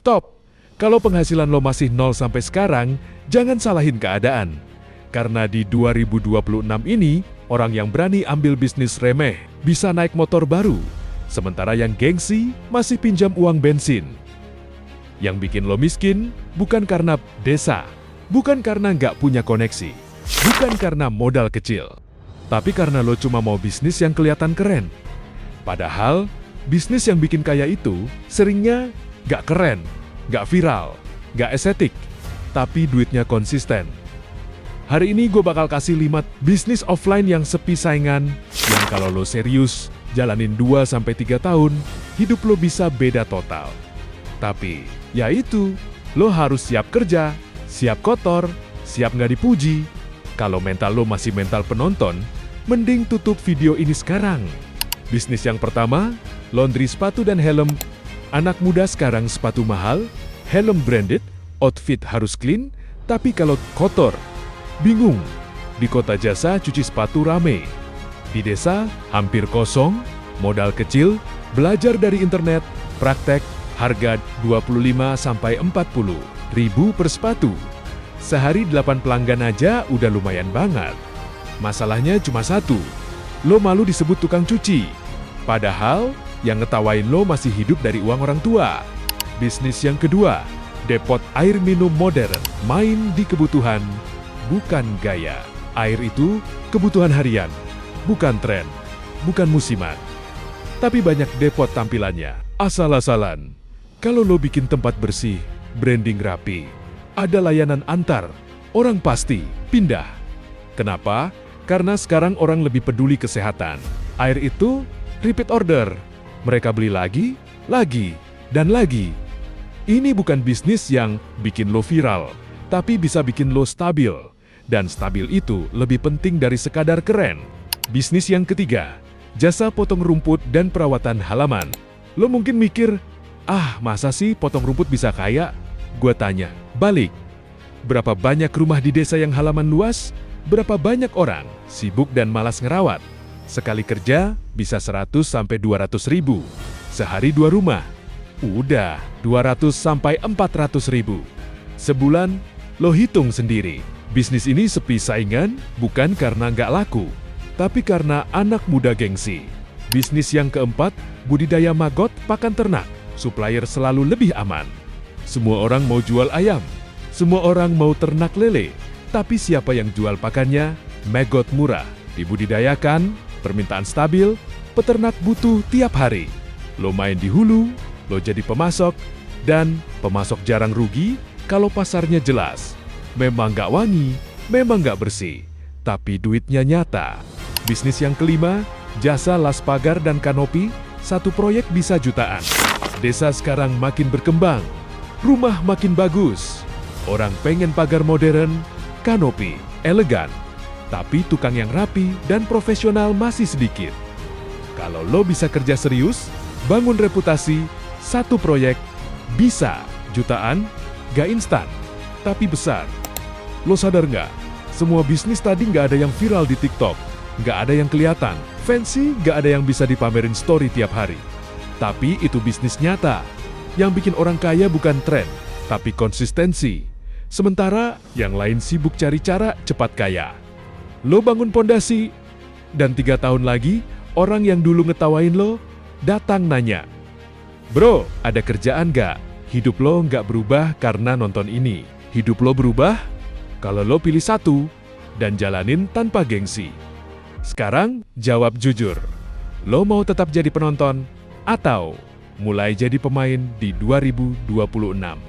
Stop! Kalau penghasilan lo masih nol sampai sekarang, jangan salahin keadaan. Karena di 2026 ini, orang yang berani ambil bisnis remeh bisa naik motor baru, sementara yang gengsi masih pinjam uang bensin. Yang bikin lo miskin bukan karena desa, bukan karena nggak punya koneksi, bukan karena modal kecil, tapi karena lo cuma mau bisnis yang kelihatan keren. Padahal, bisnis yang bikin kaya itu seringnya nggak keren, nggak viral, nggak estetik, tapi duitnya konsisten. Hari ini gue bakal kasih 5 bisnis offline yang sepi saingan, yang kalau lo serius, jalanin 2-3 tahun, hidup lo bisa beda total. Tapi, ya itu, lo harus siap kerja, siap kotor, siap nggak dipuji. Kalau mental lo masih mental penonton, mending tutup video ini sekarang. Bisnis yang pertama, laundry sepatu dan helm. Anak muda sekarang sepatu mahal, helm branded, outfit harus clean, tapi kalau kotor, bingung. Di kota jasa cuci sepatu rame. Di desa hampir kosong, modal kecil, belajar dari internet, praktek, harga 25-40 ribu per sepatu. Sehari 8 pelanggan aja udah lumayan banget. Masalahnya cuma satu, lo malu disebut tukang cuci. Padahal yang ngetawain lo masih hidup dari uang orang tua. Bisnis yang kedua, depot air minum modern, main di kebutuhan, bukan gaya. Air itu kebutuhan harian, bukan tren, bukan musiman. Tapi banyak depot tampilannya, asal-asalan. Kalau lo bikin tempat bersih, branding rapi, ada layanan antar, orang pasti pindah. Kenapa? Karena sekarang orang lebih peduli kesehatan. Air itu repeat order. Mereka beli lagi, dan lagi. Ini bukan bisnis yang bikin lo viral, tapi bisa bikin lo stabil. Dan stabil itu lebih penting dari sekadar keren. Bisnis yang ketiga, jasa potong rumput dan perawatan halaman. Lo mungkin mikir, masa sih potong rumput bisa kaya? Gue tanya, balik. Berapa banyak rumah di desa yang halaman luas? Berapa banyak orang sibuk dan malas ngerawat? Sekali kerja bisa 100-200 ribu. Sehari 2 rumah, udah 200-400 ribu. Sebulan, lo hitung sendiri. Bisnis ini sepi saingan bukan karena nggak laku, tapi karena anak muda gengsi. Bisnis yang keempat, budidaya maggot pakan ternak. Supplier selalu lebih aman. Semua orang mau jual ayam, semua orang mau ternak lele. Tapi siapa yang jual pakannya? Maggot murah, dibudidayakan, permintaan stabil, peternak butuh tiap hari. Lo main di hulu, lo jadi pemasok, dan pemasok jarang rugi kalau pasarnya jelas. Memang nggak wangi, memang nggak bersih, tapi duitnya nyata. Bisnis yang kelima, jasa las pagar dan kanopi, satu proyek bisa jutaan. Desa sekarang makin berkembang, rumah makin bagus. Orang pengen pagar modern, kanopi, elegan. Tapi tukang yang rapi dan profesional masih sedikit. Kalau lo bisa kerja serius, bangun reputasi, satu proyek, bisa jutaan, gak instan, tapi besar. Lo sadar nggak? Semua bisnis tadi nggak ada yang viral di TikTok, nggak ada yang kelihatan, fancy, nggak ada yang bisa dipamerin story tiap hari. Tapi itu bisnis nyata. Yang bikin orang kaya bukan tren, tapi konsistensi. Sementara yang lain sibuk cari cara cepat kaya. Lo bangun pondasi, dan 3 tahun lagi, orang yang dulu ngetawain lo, datang nanya, "Bro, ada kerjaan nggak?" Hidup lo nggak berubah karena nonton ini. Hidup lo berubah kalau lo pilih satu dan jalanin tanpa gengsi. Sekarang, jawab jujur. Lo mau tetap jadi penonton atau mulai jadi pemain di 2026?